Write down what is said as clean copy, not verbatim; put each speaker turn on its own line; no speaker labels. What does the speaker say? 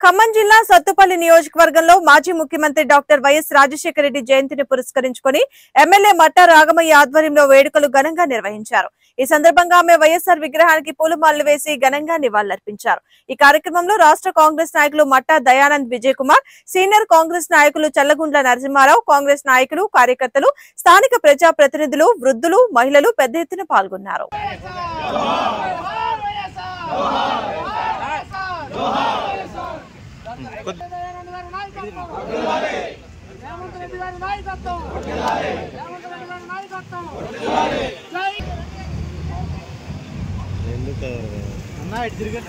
ఖమ్మం జిల్లా సత్తుపల్లి నియోజకవర్గంలో మాజీ ముఖ్యమంత్రి డాక్టర్ వైఎస్ రాజశేఖర రెడ్డి జయంతిని పురస్కరించుకొని ఎమ్మెల్యే మట్టా రాగమయ్య ఆధ్వర్యంలో వేడుకలు ఘనంగా నిర్వహించారు। ఈ సందర్భంగా ఆమె వైఎస్ఆర్ విగ్రహానికి పూలమాలలు వేసి ఘనంగా నివాళులర్పించారు। ఈ కార్యక్రమంలో రాష్ట్ర కాంగ్రెస్ నాయకులు మట్టా దయానంద్ విజయ్ కుమార్, సీనియర్ కాంగ్రెస్ నాయకులు చల్లగుండ్ల నరసింహారావు, కాంగ్రెస్ నాయకులు, కార్యకర్తలు, స్థానిక ప్రజా ప్రతినిధులు, వృద్ధులు, మహిళలు పెద్ద ఎత్తున పాల్గొన్నారు।
అన్నా ఇటు తిరిగి